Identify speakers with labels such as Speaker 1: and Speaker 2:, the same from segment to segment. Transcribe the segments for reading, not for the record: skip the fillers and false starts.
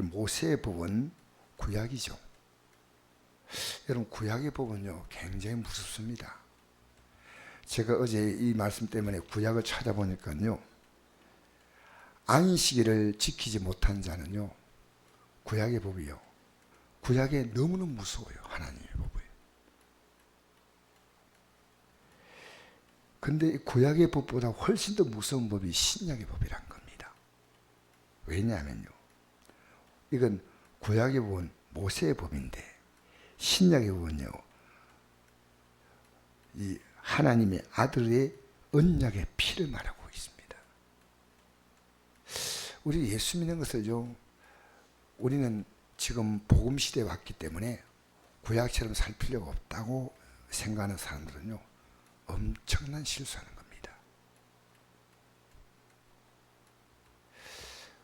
Speaker 1: 모세의 법은 구약이죠. 여러분, 구약의 법은요 굉장히 무섭습니다. 제가 어제 이 말씀 때문에 구약을 찾아보니까요, 안식일을 지키지 못한 자는요 구약의 법이요, 구약에 너무너무 무서워요. 하나님의 법이. 근데 이 구약의 법보다 훨씬 더 무서운 법이 신약의 법이란 겁니다. 왜냐하면요, 이건 구약의 법은 모세의 법인데 신약의 법은요 이 하나님의 아들의 언약의 피를 말하고 있습니다. 우리 예수 믿는 것을요, 우리는 지금 복음 시대에 왔기 때문에 구약처럼 살 필요가 없다고 생각하는 사람들은요 엄청난 실수하는 겁니다.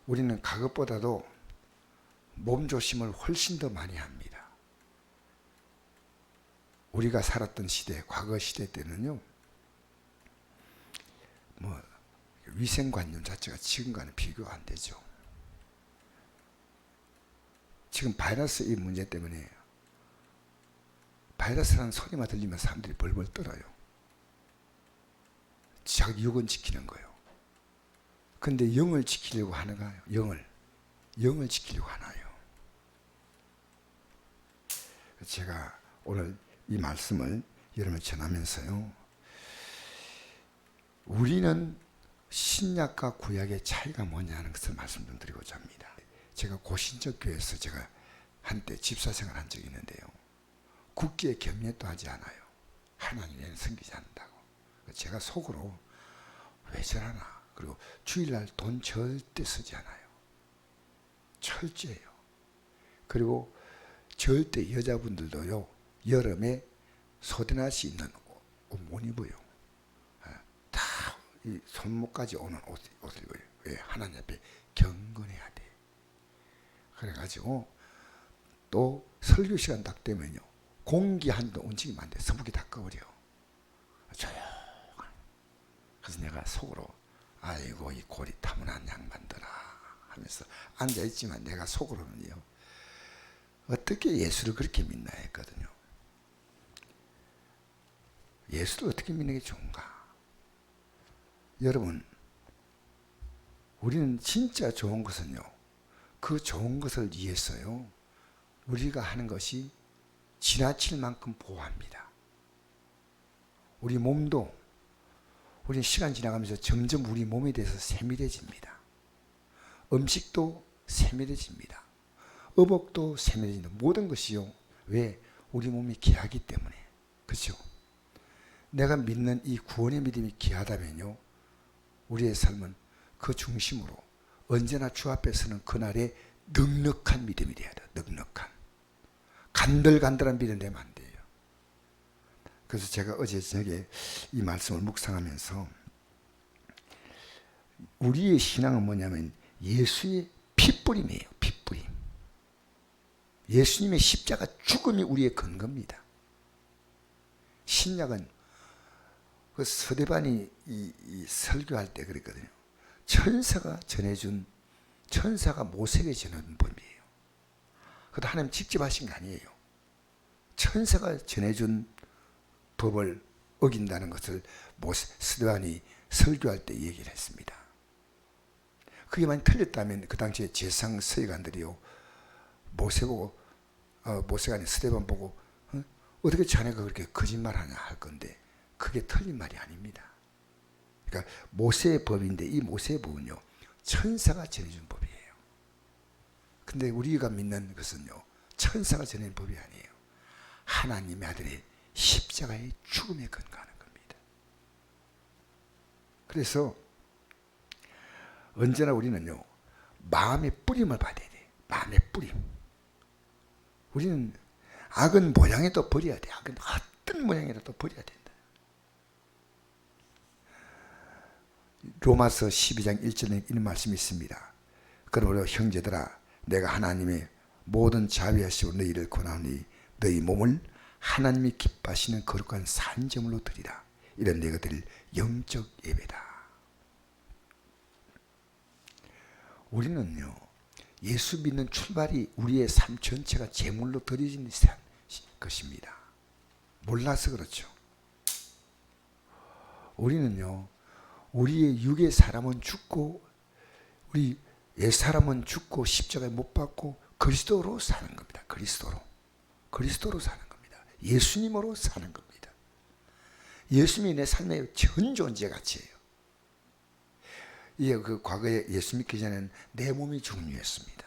Speaker 1: 우리는 그것보다도 몸조심을 훨씬 더 많이 합니다. 우리가 살았던 시대, 과거 시대 때는요 위생관념 자체가 지금과는 비교가 안 되죠. 지금 바이러스 이 문제 때문에 바이러스라는 소리만 들리면 사람들이 벌벌 떨어요. 자기 육은 지키는 거예요. 근데 영을 지키려고 하는가요? 영을 지키려고 하나요? 제가 오늘 이 말씀을 여러분께 전하면서요, 우리는 신약과 구약의 차이가 뭐냐는 것을 말씀 좀 드리고자 합니다. 제가 고신적 교회에서 제가 한때 집사생활 한 적이 있는데요, 국기에 경례도 하지 않아요. 하나님에는 섬기지 않는다고. 제가 속으로 왜 저러나. 그리고 주일날 돈 절대 쓰지 않아요. 철저해요. 그리고 절대 여자분들도요 여름에 소대낫이 있는 옷 못 입어요. 다 이 손목까지 오는 옷을 입어요. 왜? 하나님 앞에 경건해야 돼. 그래가지고 또 설교 시간 딱 되면요 공기 한도 움직이면 안 돼. 서북이 다 꺼버려. 조용한. 그래서 내가 속으로 아이고 이 고리 타문한 양반들아 하면서 앉아있지만 내가 속으로는요 어떻게 예수를 그렇게 믿나 했거든요. 예수를 어떻게 믿는 게 좋은가? 여러분, 우리는 진짜 좋은 것은요 그 좋은 것을 위해서요 우리가 하는 것이 지나칠 만큼 보호합니다. 우리 몸도 우리 시간 지나가면서 점점 우리 몸에 대해서 세밀해집니다. 음식도 세밀해집니다. 의복도 세밀해진다. 모든 것이요. 왜? 우리 몸이 귀하기 때문에. 그렇죠? 내가 믿는 이 구원의 믿음이 귀하다면요 우리의 삶은 그 중심으로 언제나 주 앞에 서는 그날의 넉넉한 믿음이 돼야 돼요. 넉넉한. 간들간들한 믿음 되면 안 돼요. 그래서 제가 어제 저녁에 이 말씀을 묵상하면서 우리의 신앙은 뭐냐면 예수의 피뿌림이에요. 피뿌림. 예수님의 십자가 죽음이 우리의 근거입니다. 신약은 그 서대반이 이 설교할 때 그랬거든요. 천사가 모세에게 전해준 법이에요. 그것도 하나님 직접 하신 게 아니에요. 천사가 전해준 법을 어긴다는 것을 서대반이 설교할 때 얘기를 했습니다. 그게 만약 틀렸다면 그 당시에 재상 서기관들이요 모세가 아닌 스데반 보고 어떻게 자네가 그렇게 거짓말하냐 할 건데 그게 틀린 말이 아닙니다. 그러니까 모세의 법인데 이 모세의 법은요 천사가 전해준 법이에요. 근데 우리가 믿는 것은요 천사가 전해준 법이 아니에요. 하나님의 아들의 십자가의 죽음에 근거하는 겁니다. 그래서 언제나 우리는요 마음의 뿌림을 받아야 돼요. 마음의 뿌림. 우리는 악은 모양에도 버려야 돼. 악은 어떤 모양이라도 버려야 된다. 로마서 12장 1절에 이런 말씀이 있습니다. 그러므로 형제들아 내가 하나님의 모든 자비하시고 너희를 권하오니 너희 몸을 하나님이 기뻐하시는 거룩한 산제물로 드리라. 이런 내가 드릴 영적 예배다. 우리는요 예수 믿는 출발이 우리의 삶 전체가 제물로 드려지는 것입니다. 몰라서 그렇죠. 우리는요, 우리의 육의 사람은 죽고 우리 옛사람은 죽고 십자가에 못 박고 그리스도로 사는 겁니다. 그리스도로 사는 겁니다. 예수님으로 사는 겁니다. 예수님이 내 삶의 전 존재 가치예요. 그 과거에 예수 믿기 전에는 내 몸이 중요했습니다.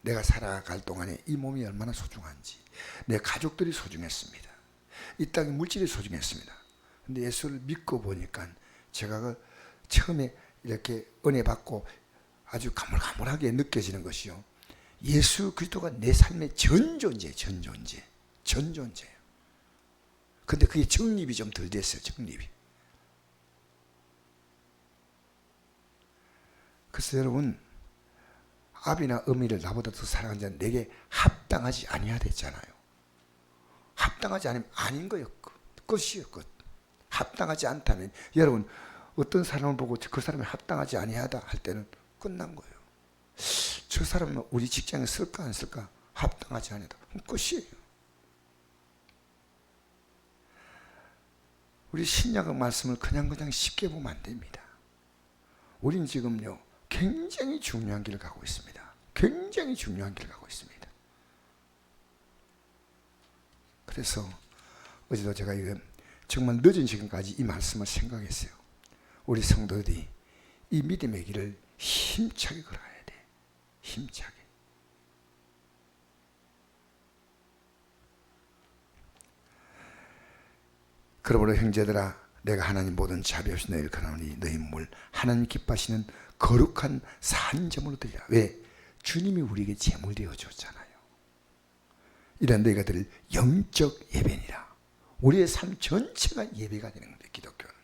Speaker 1: 내가 살아갈 동안에 이 몸이 얼마나 소중한지, 내 가족들이 소중했습니다. 이 땅의 물질이 소중했습니다. 근데 예수를 믿고 보니까 제가 처음에 이렇게 은혜 받고 아주 가물가물하게 느껴지는 것이요, 예수 그리스도가 내 삶의 전 존재예요. 근데 그게 정립이 좀 덜 됐어요. 정립이. 그래서 여러분, 아비나 어미를 나보다 더 사랑하는 자는 내게 합당하지 아니하다 했잖아요. 합당하지 않으면 아닌 거예요. 끝이에요. 끝. 합당하지 않다면, 여러분 어떤 사람을 보고 그 사람이 합당하지 아니하다 할 때는 끝난 거예요. 저 사람은 우리 직장에 쓸까 안 쓸까? 합당하지 아니하다. 끝이에요. 우리 신약의 말씀을 그냥 쉽게 보면 안 됩니다. 우린 지금요, 굉장히 중요한 길을 가고 있습니다. 굉장히 중요한 길을 가고 있습니다. 그래서 어제도 제가 정말 늦은 시간까지 이 말씀을 생각했어요. 우리 성도들이 이 믿음의 길을 힘차게 걸어야 돼. 힘차게. 그러므로 형제들아, 내가 하나님 모든 자비 없이 너희를 권하노니 너희 몸을 하나님 기뻐하시는 거룩한 산제물로 드리라. 왜? 주님이 우리에게 제물 되어 줬잖아요. 이런 너희가 드릴 영적 예배니라. 우리의 삶 전체가 예배가 되는 겁니다. 기독교는.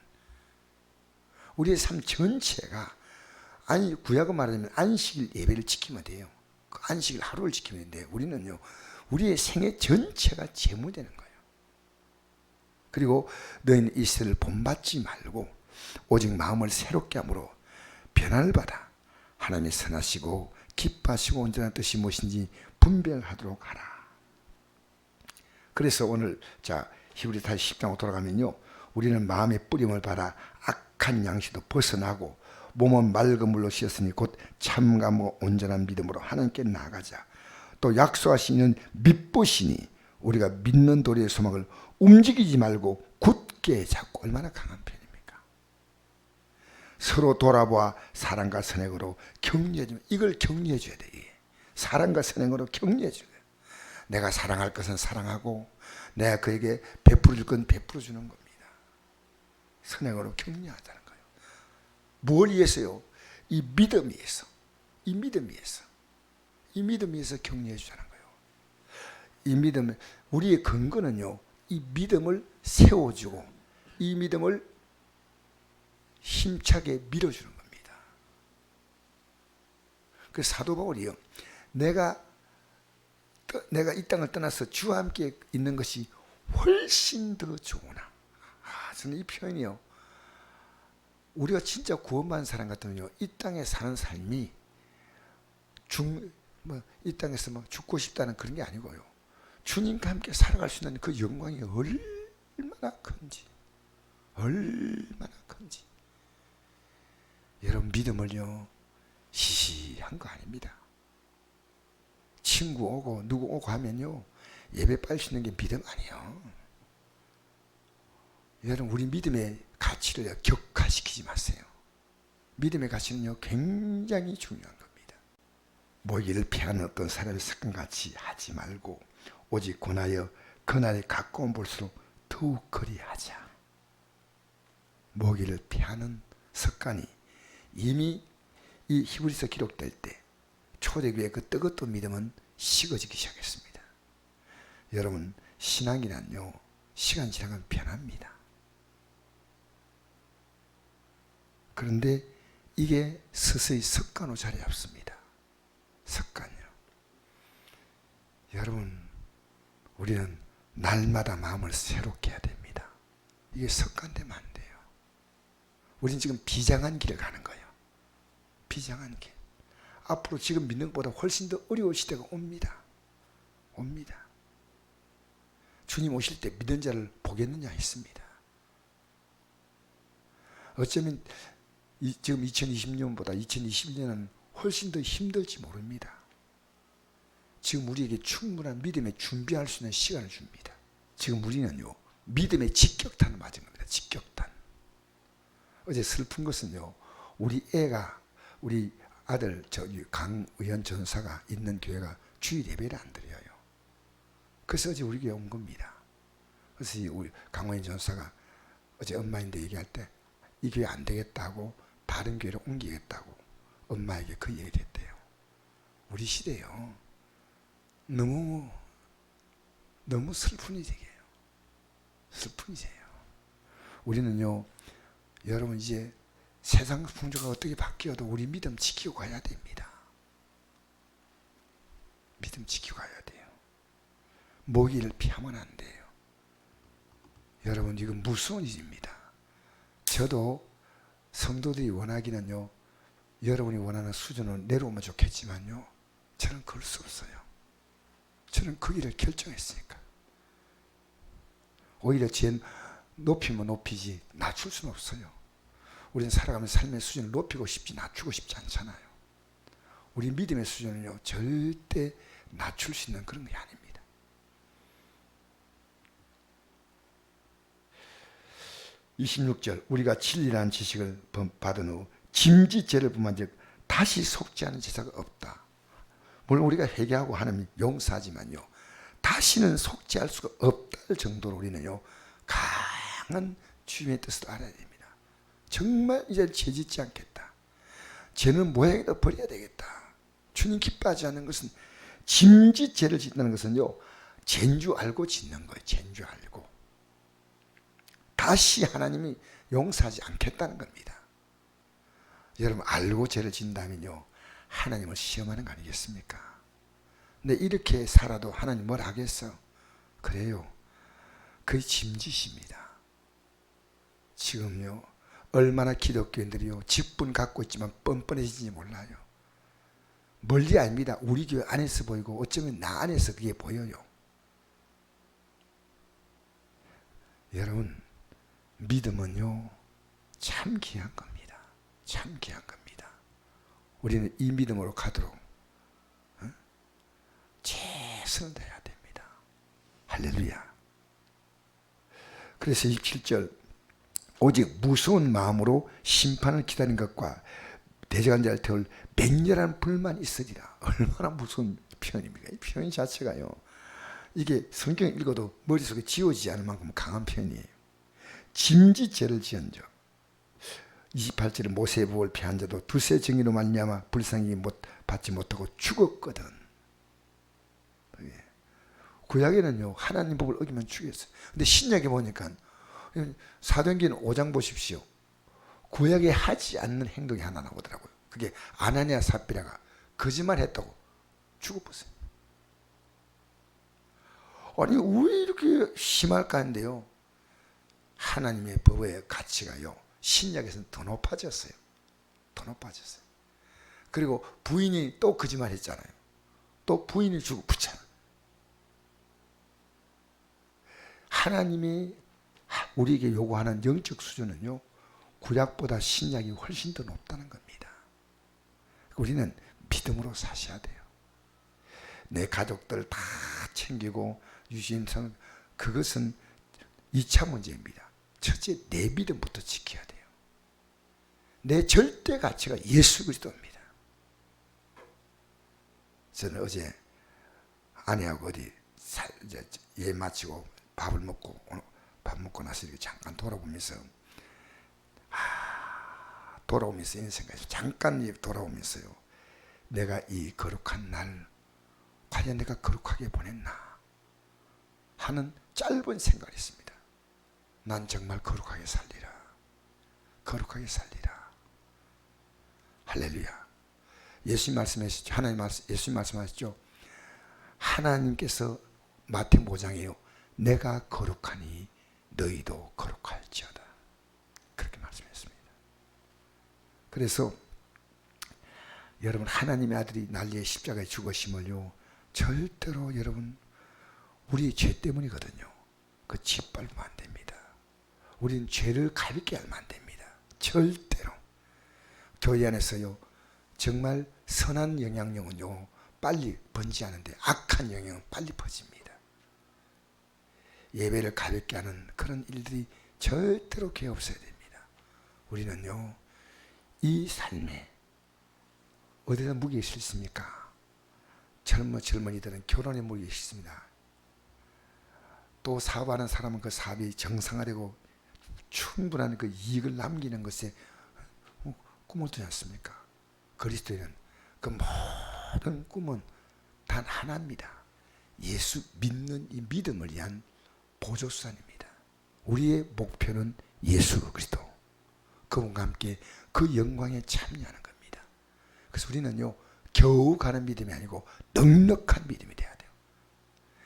Speaker 1: 우리의 삶 전체가, 아니 구약은 말하자면 안식일 예배를 지키면 돼요. 그 안식일 하루를 지키면 되는데, 우리는요, 우리의 생애 전체가 제물되는 거예요. 그리고 너희는 이 세를 본받지 말고 오직 마음을 새롭게 함으로 변화를 받아 하나님의 선하시고 기뻐하시고 온전한 뜻이 무엇인지 분별하도록 하라. 그래서 오늘 히브리 다시 10장으로 돌아가면요, 우리는 마음의 뿌림을 받아 악한 양식도 벗어나고 몸은 맑은 물로 씻었으니 곧 참감과 온전한 믿음으로 하나님께 나아가자. 또 약속하시는 믿으시니 우리가 믿는 도리의 소망을 움직이지 말고 굳게 잡고. 얼마나 강한 편입니까? 서로 돌아보아 사랑과 선행으로 격려해주면, 이걸 격려해줘야 돼. 사랑과 선행으로 격려해줘야 돼. 내가 사랑할 것은 사랑하고 내가 그에게 베풀어 줄 건 베풀어 주는 겁니다. 선행으로 격려하자는 거예요. 뭘 위해서요? 이 믿음 위해서. 이 믿음 위해서 격려해 주자는 거예요. 이 믿음, 우리의 근거는요, 이 믿음을 세워주고 이 믿음을 힘차게 밀어주는 겁니다. 그 사도 바울이요, 내가 이 땅을 떠나서 주와 함께 있는 것이 훨씬 더 좋으나. 저는 이 표현이요, 우리가 진짜 구원받은 사람 같으면요, 이 땅에 사는 삶이 이 땅에서 죽고 싶다는 그런 게 아니고요, 주님과 함께 살아갈 수 있는 그 영광이 얼마나 큰지. 여러분, 믿음을요, 시시한 거 아닙니다. 친구 오고 누구 오고 하면요, 예배 빨리 수 있는 게 믿음 아니에요. 여러분, 우리 믿음의 가치를 격화시키지 마세요. 믿음의 가치는요, 굉장히 중요한 겁니다. 모기를 피하는 어떤 사람의 습관같이 하지 말고 오직 권하여 그날이 가까운 볼수록 더욱 그리하자. 모기를 피하는 습관이 이미 이 히브리서 기록될 때 초대교회의 그 뜨겁던 믿음은 식어지기 시작했습니다. 여러분, 신앙이란요, 시간 지나면 변합니다. 그런데 이게 서서히 습관으로 자리 잡습니다. 습관이요. 여러분, 우리는 날마다 마음을 새롭게 해야 됩니다. 이게 습관되면 안 돼요. 우리는 지금 비장한 길을 가는 거예요. 비장한 길. 앞으로 지금 믿는 것보다 훨씬 더 어려울 시대가 옵니다. 옵니다. 주님 오실 때 믿는 자를 보겠느냐 했습니다. 어쩌면 지금 2020년보다 2021년은 훨씬 더 힘들지 모릅니다. 지금 우리에게 충분한 믿음에 준비할 수 있는 시간을 줍니다. 지금 우리는요, 믿음의 직격탄을 맞은 겁니다. 직격탄. 어제 슬픈 것은요, 우리 애가, 우리 아들 강의원 전사가 있는 교회가 주일 예배를 안 드려요. 그래서 어제 우리 교회 온 겁니다. 그래서 우리 강의원 전사가 어제 엄마인데 얘기할 때 이 교회 안 되겠다고 다른 교회로 옮기겠다고 엄마에게 그 얘기를 했대요. 우리 시대요, 너무 슬픈 일이에요. 슬픈 일이에요. 우리는요, 여러분 이제 세상 풍조가 어떻게 바뀌어도 우리 믿음 지키고 가야 됩니다. 믿음 지키고 가야 돼요. 모기를 피하면 안 돼요. 여러분 이건 무서운 일입니다. 저도 성도들이 원하기는요, 여러분이 원하는 수준으로 내려오면 좋겠지만요, 저는 그럴 수 없어요. 저는 그 길을 결정했으니까. 오히려 제 높이면 높이지 낮출 수는 없어요. 우리는 살아가면서 삶의 수준을 높이고 싶지 낮추고 싶지 않잖아요. 우리 믿음의 수준은요, 절대 낮출 수 있는 그런 게 아닙니다. 26절, 우리가 진리라는 지식을 받은 후 짐짓죄를 범한 즉 다시 속지 않은 제사가 없다. 물론 우리가 회개하고 하나님 용서하지만요, 다시는 속죄할 수가 없다를 정도로 우리는요, 강한 주님의 뜻을 알아야 됩니다. 정말 이제 죄짓지 않겠다. 죄는 모양이라도 버려야 되겠다. 주님 기뻐하지 않는 것은, 짐짓죄를 짓는 것은요, 죄인 줄 알고 짓는 거예요. 죄인 줄 알고. 다시 하나님이 용서하지 않겠다는 겁니다. 여러분 알고 죄를 짓는다면요, 하나님을 시험하는 거 아니겠습니까? 근데 이렇게 살아도 하나님 뭘 하겠어? 그래요. 그게 짐짓입니다. 지금요, 얼마나 기독교인들이요, 직분 갖고 있지만 뻔뻔해지는지 몰라요. 멀리 아닙니다. 우리 교회 안에서 보이고 어쩌면 나 안에서 그게 보여요. 여러분 믿음은요, 참 귀한 겁니다. 참 귀한 겁니다. 우리는 이 믿음으로 가도록 최선을 다해야 됩니다. 할렐루야. 그래서 27절, 오직 무서운 마음으로 심판을 기다리는 것과 대적한 자를 태울 맹렬한 불만이 있으리라. 얼마나 무서운 표현입니까? 이 표현 자체가요, 이게 성경 읽어도 머릿속에 지워지지 않을 만큼 강한 표현이에요. 짐짓죄를 지은 적. 28절에 모세의 복을 피한 자도 두세 정의로 말미암아 불쌍히 받지 못하고 죽었거든. 구약에는요, 하나님 복을 어기면 죽였어요. 근데 신약에 보니까 사도행전 5장 보십시오. 구약에 하지 않는 행동이 하나 나오더라고요. 그게 아나니아 삽비라가 거짓말했다고 죽어버렸어요. 아니 왜 이렇게 심할까 하는데요, 하나님의 법의 가치가요, 신약에서는 더 높아졌어요. 더 높아졌어요. 그리고 부인이 또 거짓말했잖아요. 또 부인이 죽어 붙잖아. 하나님이 우리에게 요구하는 영적 수준은요, 구약보다 신약이 훨씬 더 높다는 겁니다. 우리는 믿음으로 사셔야 돼요. 내 가족들 다 챙기고 유진성, 그것은 2차 문제입니다. 첫째, 내 믿음부터 지켜야 돼요. 내 절대 가치가 예수 그리스도입니다. 저는 어제 아내하고 어디 예 마치고 밥 먹고 나서 이렇게 잠깐 돌아보면서 이런 생각이 잠깐 돌아오면서요, 내가 이 거룩한 날 과연 내가 거룩하게 보냈나 하는 짧은 생각이 있습니다. 난 정말 거룩하게 살리라. 거룩하게 살리라. 할렐루야. 예수님 말씀하셨죠. 예수님 말씀하셨죠. 하나님께서 마태복음 5장에요, 내가 거룩하니 너희도 거룩할지어다. 그렇게 말씀했습니다. 그래서 여러분 하나님의 아들이 난리의 십자가에 죽으심을요 절대로 여러분 우리 죄 때문이거든요. 그 짓밟으면 안 됩니다. 우리는 죄를 가볍게 알면 안 됩니다. 절대로. 교회 안에서요 정말 선한 영향력은요 빨리 번지하는데 악한 영향은 빨리 퍼집니다. 예배를 가볍게 하는 그런 일들이 절대로 교회 없어야 됩니다. 우리는요 이 삶에 어디다 무게 있습니까? 젊은이들은 결혼에 무게 있습니다. 또 사업하는 사람은 그 사업이 정상화되고 충분한 그 이익을 남기는 것에 꿈을 두지 않습니까? 그리스도인은 그 모든 꿈은 단 하나입니다. 예수 믿는 이 믿음을 위한 보조수단입니다. 우리의 목표는 예수 그리스도, 그분과 함께 그 영광에 참여하는 겁니다. 그래서 우리는요 겨우 가는 믿음이 아니고 넉넉한 믿음이 돼야 돼요.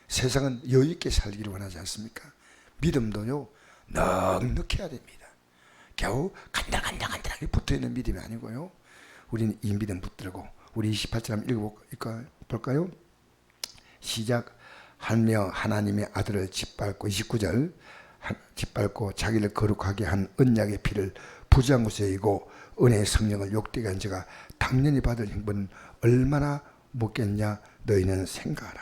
Speaker 1: 세상은 여유 있게 살기를 원하지 않습니까? 믿음도요 넉넉해야 됩니다. 겨우 간당간당하게 붙어있는 믿음이 아니고요. 우리는 이 믿음 붙들고 우리 28절 한번 읽어볼까요? 시작. 하며 하나님의 아들을 짓밟고 29절 짓밟고 자기를 거룩하게 한 언약의 피를 부정하고서 이고 은혜의 성령을 욕되게 한 자가 당연히 받을 형벌은 얼마나 묻겠냐 너희는 생각하라.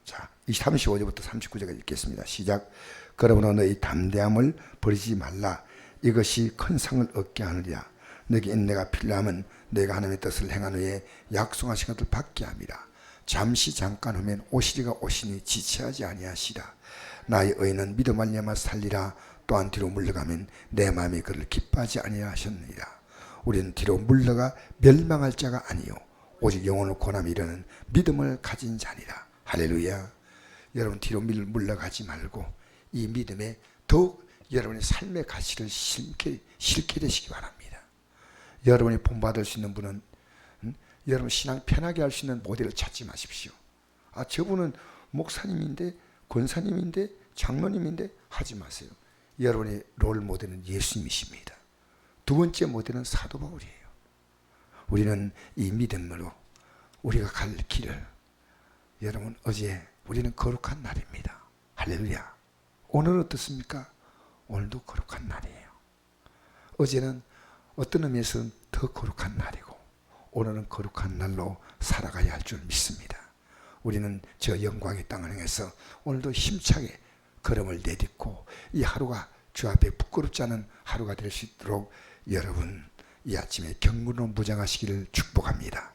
Speaker 1: 자, 이 35절부터 39절까지 읽겠습니다. 시작. 그러므로 너희 담대함을 버리지 말라. 이것이 큰 상을 얻게 하느니라. 너에게 인내가 필요하면 너희가 하나님의 뜻을 행한 후에 약속하신 것을 받게 함이라. 잠시 잠깐 후면 오시리가 오시니 지체하지 아니하시라. 나의 의는 믿음 말미암아 살리라. 또한 뒤로 물러가면 내 마음이 그를 기뻐하지 아니하셨느니라. 우리는 뒤로 물러가 멸망할 자가 아니요 오직 영혼을 권함이 이르는 믿음을 가진 자니라. 할렐루야. 여러분 뒤로 물러가지 말고 이 믿음에 더욱 여러분의 삶의 가치를 실게 되시기 바랍니다. 여러분이 본받을 수 있는 분은 여러분 신앙 편하게 할 수 있는 모델을 찾지 마십시오. 아 저분은 목사님인데 권사님인데 장로님인데 하지 마세요. 여러분의 롤 모델은 예수님이십니다. 두 번째 모델은 사도 바울이에요. 우리는 이 믿음으로 우리가 갈 길을 여러분 어제 우리는 거룩한 날입니다. 할렐루야. 오늘은 어떻습니까? 오늘도 거룩한 날이에요. 어제는 어떤 의미에서는 더 거룩한 날이고 오늘은 거룩한 날로 살아가야 할 줄 믿습니다. 우리는 저 영광의 땅을 향해서 오늘도 힘차게 걸음을 내딛고 이 하루가 주 앞에 부끄럽지 않은 하루가 될 수 있도록 여러분 이 아침에 경건으로 무장하시기를 축복합니다.